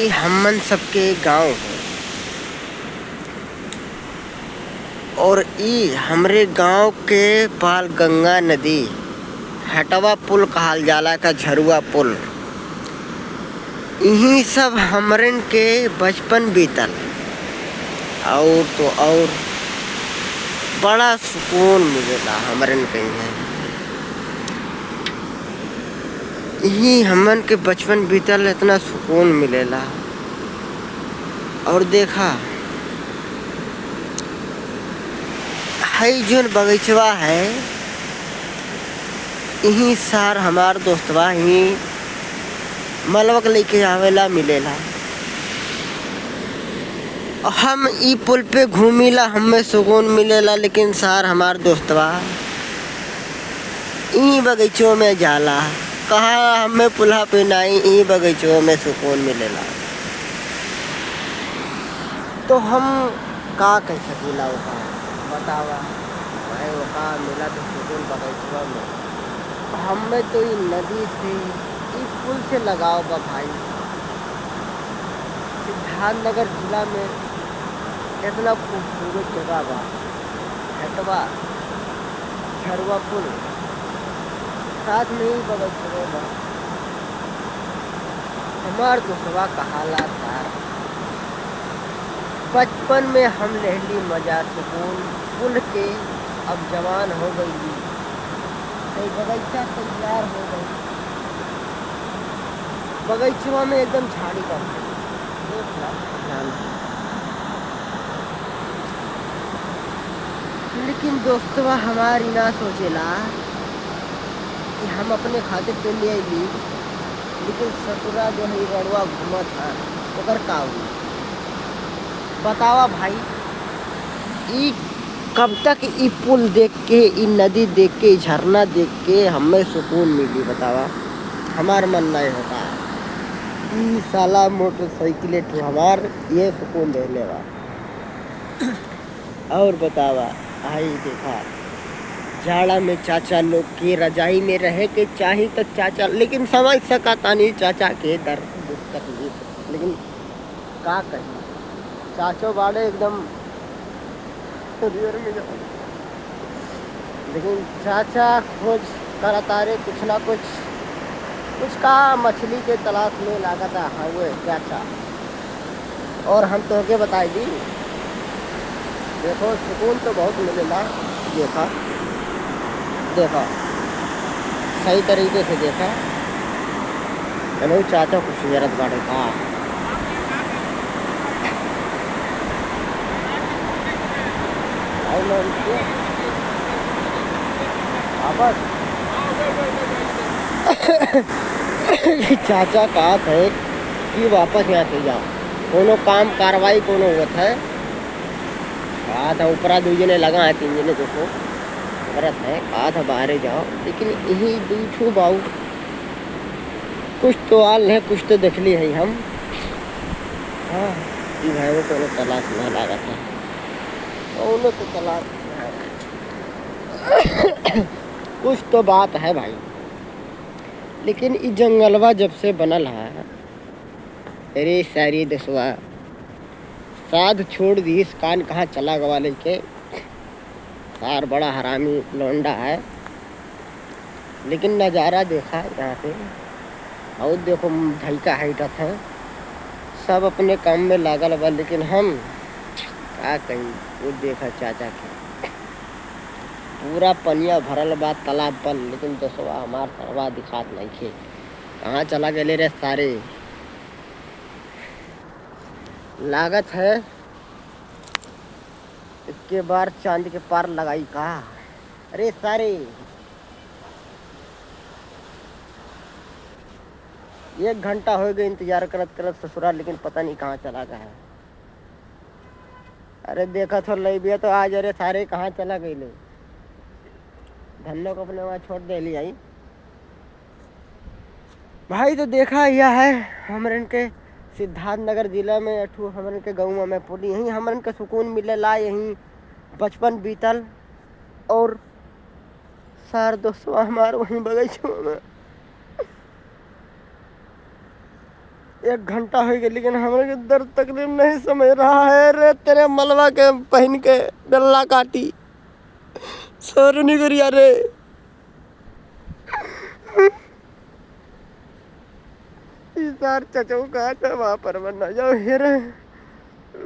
हमन सबके गांव है और ई हमरे गांव के पाल गंगा नदी हटवा पुल कहल जाला का झरुआ पुल। यही सब हमरन के बचपन बीतल और तो और बड़ा सुकून मिलेला हमरन के यहाँ। यही हमन के बचपन बीतल इतना सुकून मिलेला। और देखा हई जोन बगीचवा है यही सार हमार दोस्तवा ही मलवक लेके आवेला मिलेला। हम ई पुल पे घूमिला हमें सुकून मिलेला, लेकिन सार हमार दोस्तवा ई बगीचों में जाला कहा हमें पुल्हा पे नहीं ई बगीचों में सुकून मिलेला। तो हम का कह सकीला ओका बतावा भाई ओका मिला तो सुकून बगीचवा में। हमें तो ई नदी से ई पुल से लगाओ बा भाई। सिद्धार्थनगर जिला में इतना खूबसूरत जगह बा हटवा झरुआ पुल साथ में ही बगीचवा बा। हमार दोस्तवा कहाला था बचपन में हम लहली मजा सुकून पुल के अब जवान हो गई कई बगीचा तैयार हो गई। बगीचवा में एकदम झाड़ी कर ध्यान से। लेकिन दोस्तवा हमारी ना सोचेला कि हम अपने खातिर तो ले ली, लेकिन ससुरा जो है रड़वा घूमत है ओकर का हुई बतावा भाई। ई कब तक ई पुल देख के ई नदी देख के झरना देख के हमें सुकून मिली बतावा। हमार मन नहीं होता ई साला मोटरसाइकिल तो हमार ये सुकून दे लेवा। और बतावा आई देखा जाड़ा में चाचा लोग के रजाई में रहे के चाही तो चाचा, लेकिन समझ सकता नहीं चाचा के दर्द दुख तकलीफ। लेकिन का कही चाचो बाड़े एकदम लेकिन चाचा खोज करता रे कुछ ना कुछ का मछली के तलाश में लागता है वो चाचा। और हम तो के बताई दी देखो सुकून तो बहुत मिलेला। देखा सही तरीके से देखा चलो चाचा कुछ जरूरत बाड़े का चाचा कहा थे कि वापस यहाँ से जाओ कोनो काम कार्रवाई कोनो होत है कहा था ऊपरा 2 जने लगा है 3 जने देखो औरत है कहा था बाहर जाओ। लेकिन यही दूठू बाऊ कुछ तो आल है कुछ तो देख ली है हम। हाँ ये भाई वो कोनो तलाश में लगा था तो तलाश कुछ तो बात है भाई। लेकिन इस जंगलवा जब से बनल है अरे सारी दसवा साध छोड़ दी इस कान कहाँ चला गवा लेके। सार बड़ा हरामी लौंडा है। लेकिन नज़ारा देखा यहाँ पे और देखो ढलका हाइटत है सब अपने काम में लागल बा। लेकिन हम क्या कहीं वो देखा चाचा के पूरा पनिया भरल बा तालाब पर, लेकिन दसवा हमार सरवा दिखात नहीं थे कहाँ चला गए रे सारे। लागत है इसके बार चांद के पार लगाई का। अरे सारे 1 घंटा हो गए इंतजार करत करत ससुराल, लेकिन पता नहीं कहाँ चला गया है। अरे देखा तो लई भी तो आज अरे सारे कहाँ चला गई ले धन्नो को अपने वहाँ छोड़ दे लिया भाई। तो देखा यह है हमरन के सिद्धार्थनगर जिला में अठू हमरन के गाँव में पुली यहीं हमरन के सुकून मिलेला। यहीं बचपन बीतल और सार दोस्तों हमार वहीं बगीचों में 1 घंटा हो गया लेकिन हमारे के दर्द तकलीफ नहीं समझ रहा है। रे तेरे मलबा के पहन के डल्ला काटी सर नहीं करिया रे। यार चचो कहा था वहाँ पर बनना जाओ हेरे।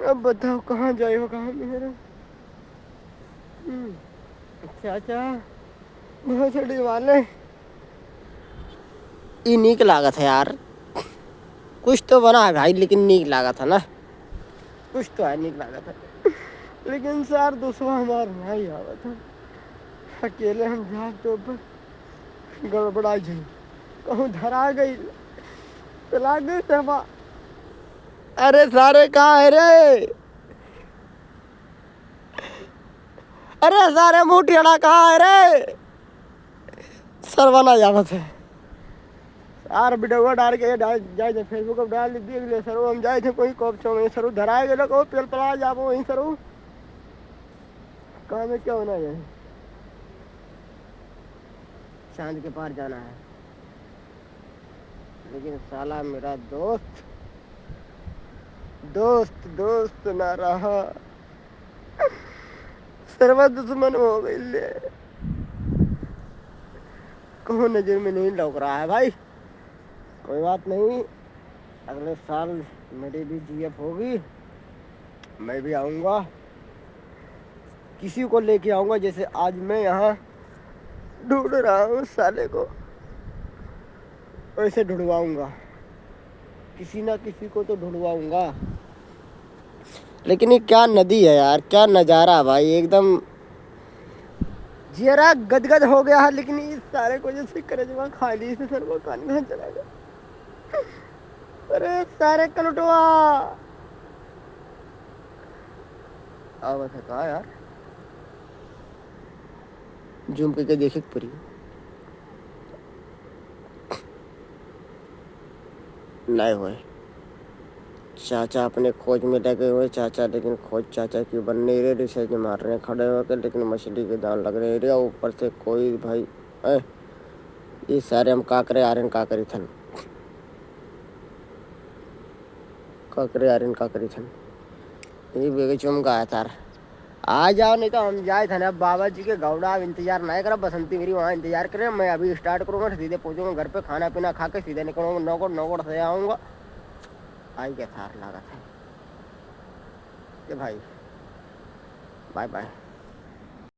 अब बताओ कहाँ जाए हो कहाँ मेरे। चाचा बहुत छोटी वाले ये नीक लागत है यार। कुछ तो बना है भाई लेकिन नीक लागत है ना। कुछ तो है नीक लागत है लेकिन सर दूसरा हमार नहीं आवत है। अकेले हम जा तो गड़बड़ा जाए कहूँ धरा गई पिला गई सबा। अरे सारे कहाँ है रे। अरे सारे मुठियाना कहाँ है रे। सरवाना जावत है यार वीडियो डाल के जाए फेसबुक पर डाल दिए सर हम जाए थे कोई कॉप में सर धराए गए को पेल पला जाबो वहीं सर कहाँ में क्या होना है। चांद के पार जाना है लेकिन साला मेरा दोस्त दोस्त दोस्त ना रहा सर्वा दुश्मन हो गई ले। कौन नजर में नहीं लौक रहा है भाई। कोई बात नहीं अगले साल मेरी भी जीएफ होगी मैं भी आऊँगा किसी को लेके आऊँगा। जैसे आज मैं यहाँ ढूंढ रहा हूँ साले को वैसे ढूंढवाऊँगा किसी ना किसी को तो ढूंढवाऊँगा। लेकिन ये क्या नदी है यार क्या नज़ारा भाई एकदम जरा गदगद हो गया है। लेकिन इस सारे को जैसे करेजवा खाली से सर को कहाँ चला गया। अरे सारे कलटवा आवत है कहा यार जूम करके देखे पूरी नहीं हुए। चाचा अपने खोज में लगे हुए चाचा लेकिन खोज चाचा की बन नहीं रही। रिसर्च मार रहे हैं खड़े होकर लेकिन मछली के दान लग रहे हैं। ऊपर से कोई भाई ये सारे हम काकरे आर्यन काकरी थन काकरे आर्यन काकरी थन ये बेगे चुम गाया तार आ जाओ नहीं तो हम जाए थे ना बाबा जी के गौड़ा। अब इंतजार नहीं करा बसंती मेरी वहाँ इंतजार करें। मैं अभी स्टार्ट करूँगा सीधे पहुँचूँगा घर पे खाना पीना खा के सीधे निकलूँगा नौकोट से आऊँगा। आई क्या थार लागत है कि भाई बाय बाय।